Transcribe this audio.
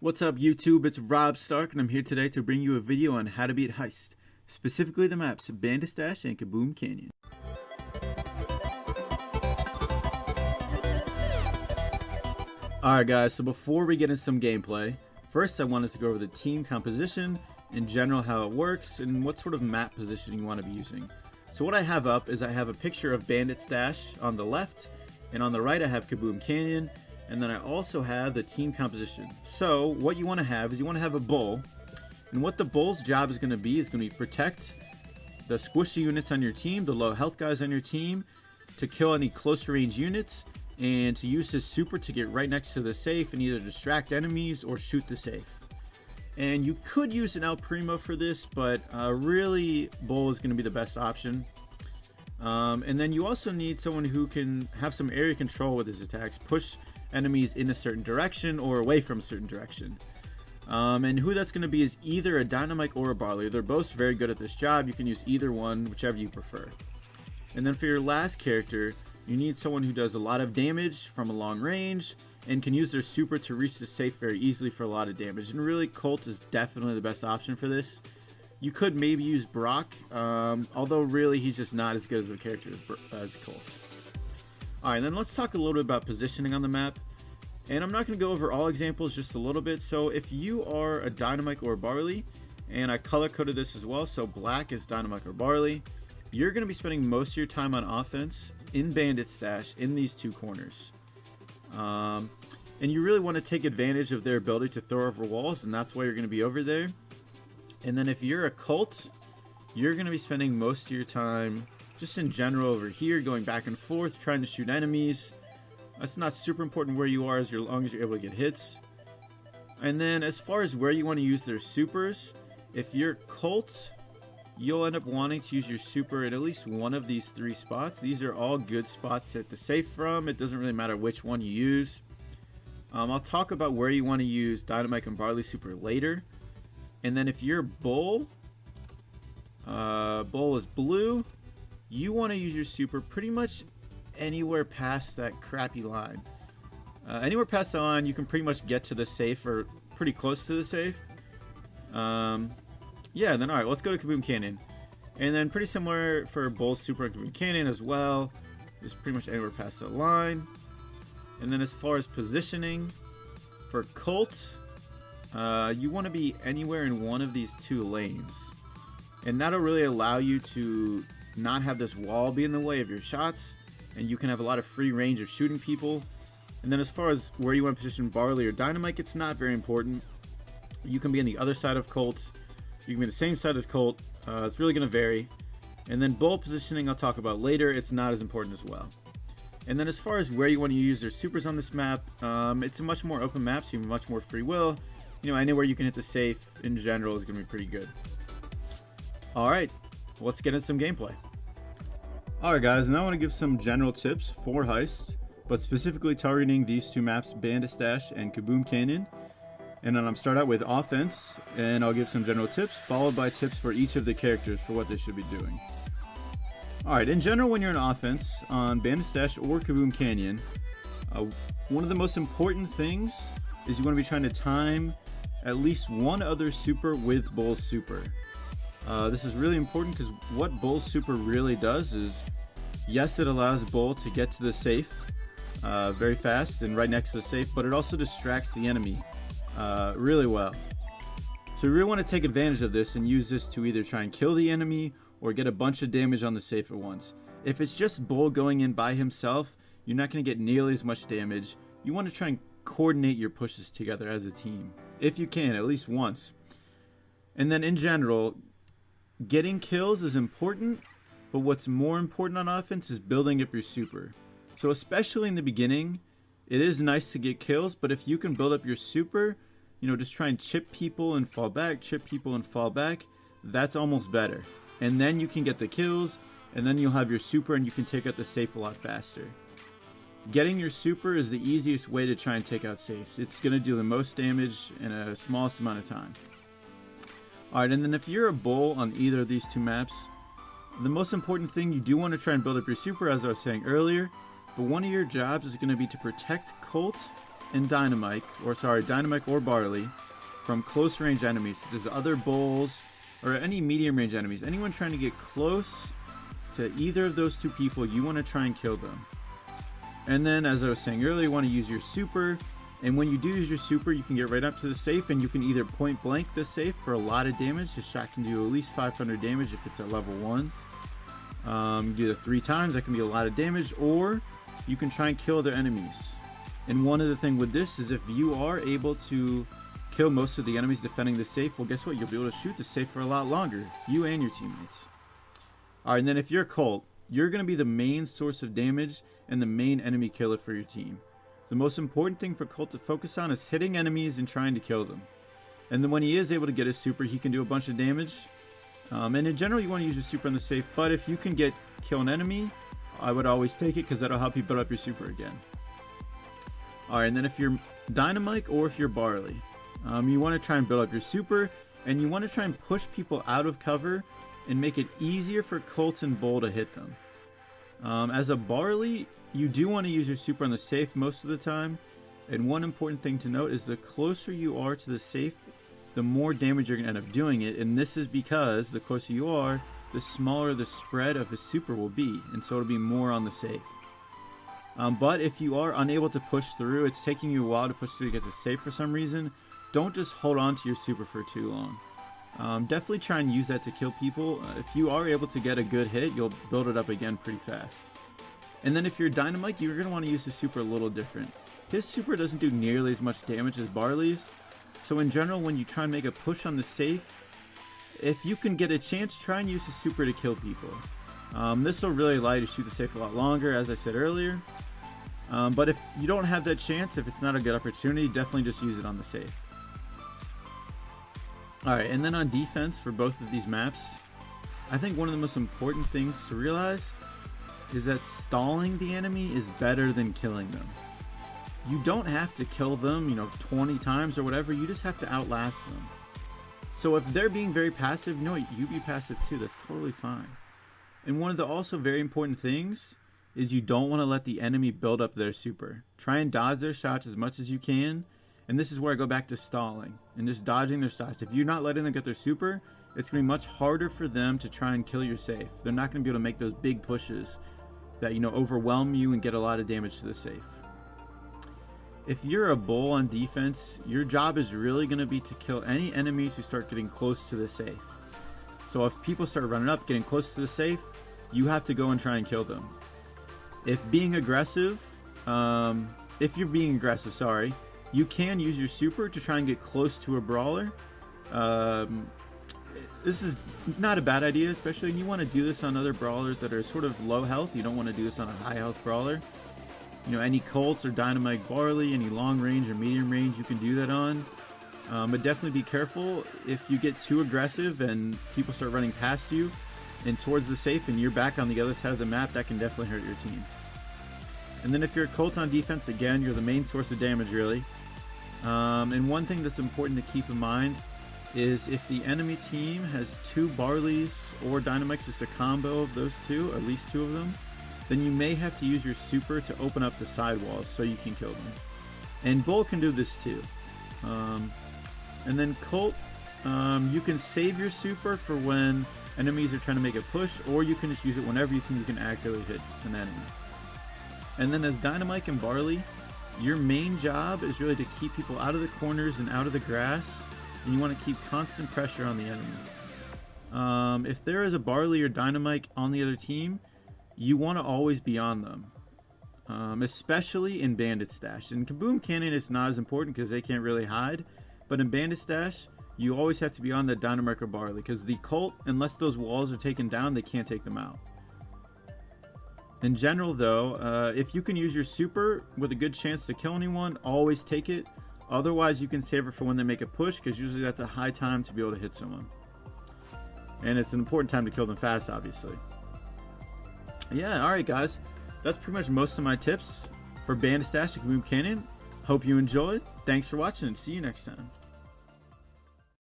What's up YouTube, it's Rob Stark and I'm here today to bring you a video on how to beat Heist, specifically the maps Bandit and Kaboom Canyon. Alright guys, so before we get into some gameplay, first I want us to go over the team composition, in general how it works, and what sort of map position you want to be using. So what I have up is I have a picture of Bandit Stash on the left, and on the right I have Kaboom Canyon, and then I also have the team composition. So what you want to have is you want to have a bull, and what the bull's job is going to be protect the squishy units on your team, the low health guys on your team, to kill any close range units, and to use his super to get right next to the safe and either distract enemies or shoot the safe. And you could use an El Primo for this, but really bull is going to be the best option. And then you also need someone who can have some area control with his attacks, push enemies in a certain direction or away from a certain direction. And who that's going to be is either a Dynamite or a Barley. They're both very good at this job. You can use either one, whichever you prefer. And then for your last character, you need someone who does a lot of damage from a long range and can use their super to reach the safe very easily for a lot of damage. And really, Colt is definitely the best option for this. You could maybe use Brock, although really he's just not as good as a character as Colt. Alright, then let's talk a little bit about positioning on the map. And I'm not going to go over all examples, just a little bit. So if you are a Dynamite or a Barley, and I color coded this as well, so black is Dynamite or Barley, you're going to be spending most of your time on offense in Bandit Stash in these two corners. And you really want to take advantage of their ability to throw over walls, and that's why you're going to be over there. And then if you're a Colt, you're going to be spending most of your time just in general over here, going back and forth, trying to shoot enemies. That's not super important where you are as long as you're able to get hits. And then as far as where you want to use their supers, if you're Colt, you'll end up wanting to use your super at least one of these three spots. These are all good spots to hit the safe from. It doesn't really matter which one you use. I'll talk about where you want to use Dynamite and Barley super later. And then if you're Bull, Bull is blue, you want to use your super pretty much anywhere past that crappy line. Anywhere past the line, you can pretty much get to the safe or pretty close to the safe. Yeah, then alright, let's go to Kaboom Canyon. And then pretty similar for Bull's super and Kaboom Canyon as well. Just pretty much anywhere past that line. And then as far as positioning, for Colt, you want to be anywhere in one of these two lanes. And that'll really allow you to not have this wall be in the way of your shots. And you can have a lot of free range of shooting people. And then as far as where you want to position Barley or Dynamite, it's not very important. You can be on the other side of Colt. You can be the same side as Colt. It's really going to vary. And then Bull positioning I'll talk about later. It's not as important as well. And then as far as where you want to use their supers on this map, it's a much more open map, so you have much more free will. You know, anywhere you can hit the safe in general is going to be pretty good. Alright, let's get into some gameplay. Alright guys, now I want to give some general tips for Heist, but specifically targeting these two maps, Bandit Stash and Kaboom Canyon. And then I'm start out with offense, and I'll give some general tips, followed by tips for each of the characters for what they should be doing. Alright, in general, when you're in offense on Bandit Stash or Kaboom Canyon, one of the most important things is you want to be trying to time at least one other super with Bull's super. This is really important because what Bull's super really does is, yes, it allows Bull to get to the safe very fast and right next to the safe, but it also distracts the enemy really well. So we really want to take advantage of this and use this to either try and kill the enemy or get a bunch of damage on the safe at once. If it's just Bull going in by himself, you're not going to get nearly as much damage. You want to try and coordinate your pushes together as a team, if you can, at least once. And then in general, getting kills is important, but what's more important on offense is building up your super. So especially in the beginning, it is nice to get kills, but if you can build up your super, you know, just try and chip people and fall back, chip people and fall back, that's almost better. And then you can get the kills, and then you'll have your super and you can take out the safe a lot faster. Getting your super is the easiest way to try and take out safes. It's going to do the most damage in a smallest amount of time. Alright, and then if you're a Bull on either of these two maps, the most important thing, you do want to try and build up your super, as I was saying earlier, but one of your jobs is going to be to protect Colt and Dynamite, or sorry, Dynamite or Barley, from close range enemies, such as other bulls or any medium range enemies. Anyone trying to get close to either of those two people, you want to try and kill them. And then, as I was saying earlier, you want to use your super. And when you do use your super, you can get right up to the safe, and you can either point blank the safe for a lot of damage. The shot can do at least 500 damage if it's at level 1. You do it 3 times, that can be a lot of damage, or you can try and kill their enemies. And one other thing with this is if you are able to kill most of the enemies defending the safe, well, guess what? You'll be able to shoot the safe for a lot longer, you and your teammates. Alright, and then if you're Colt, you're going to be the main source of damage and the main enemy killer for your team. The most important thing for Colt to focus on is hitting enemies and trying to kill them. And then when he is able to get his super, he can do a bunch of damage. And in general, you want to use your super on the safe, but if you can kill an enemy, I would always take it because that'll help you build up your super again. Alright, and then if you're Dynamite or if you're Barley, you want to try and build up your super, and you want to try and push people out of cover and make it easier for Colt and Bull to hit them. As a Barley, you do want to use your super on the safe most of the time, and one important thing to note is the closer you are to the safe, the more damage you're going to end up doing it, and this is because the closer you are, the smaller the spread of his super will be, and so it'll be more on the safe. But if you are unable to push through, it's taking you a while to push through to get to safe for some reason, don't just hold on to your super for too long. Definitely try and use that to kill people. If you are able to get a good hit, you'll build it up again pretty fast. And then if you're Dynamite, you're going to want to use his super a little different. His super doesn't do nearly as much damage as Barley's, so in general, when you try and make a push on the safe, if you can get a chance, try and use his super to kill people. This will really allow you to shoot the safe a lot longer, as I said earlier. But if you don't have that chance, if it's not a good opportunity, definitely just use it on the safe. Alright, and then on defense for both of these maps, I think one of the most important things to realize is that stalling the enemy is better than killing them. You don't have to kill them, 20 times or whatever, you just have to outlast them. So if they're being very passive, you be passive too, that's totally fine. And one of the also very important things is you don't want to let the enemy build up their super. Try and dodge their shots as much as you can. And this is where I go back to stalling and just dodging their shots. If you're not letting them get their super, it's going to be much harder for them to try and kill your safe. They're not going to be able to make those big pushes that, overwhelm you and get a lot of damage to the safe. If you're a Bull on defense, your job is really going to be to kill any enemies who start getting close to the safe. So if people start running up, getting close to the safe, you have to go and try and kill them. If you're being aggressive, you can use your super to try and get close to a brawler. This is not a bad idea, especially when you want to do this on other brawlers that are sort of low health. You don't want to do this on a high health brawler. Any Colts or Dynamite Barley, any long range or medium range, you can do that on. But definitely be careful if you get too aggressive and people start running past you and towards the safe and you're back on the other side of the map, that can definitely hurt your team. And then if you're a Colt on defense, again, you're the main source of damage, really. And one thing that's important to keep in mind is if the enemy team has 2 Barleys or Dynamites, just a combo of those two, at least 2 of them, then you may have to use your super to open up the side walls so you can kill them. And Bull can do this too. And then Colt, you can save your super for when enemies are trying to make a push, or you can just use it whenever you think you can actively hit an enemy. And then as Dynamite and Barley, your main job is really to keep people out of the corners and out of the grass, and you want to keep constant pressure on the enemy. If there is a Barley or Dynamite on the other team, you want to always be on them, especially in Bandit Stash. In Kaboom Cannon, it's not as important because they can't really hide, but in Bandit Stash, you always have to be on the Dynamite or Barley, because the Colt, unless those walls are taken down, they can't take them out. In general though, if you can use your super with a good chance to kill anyone, always take it. Otherwise, you can save it for when they make a push, because usually that's a high time to be able to hit someone. And it's an important time to kill them fast, obviously. Yeah, alright guys. That's pretty much most of my tips for Bandit Stash and Kaboom Cannon. Hope you enjoyed. Thanks for watching, and see you next time.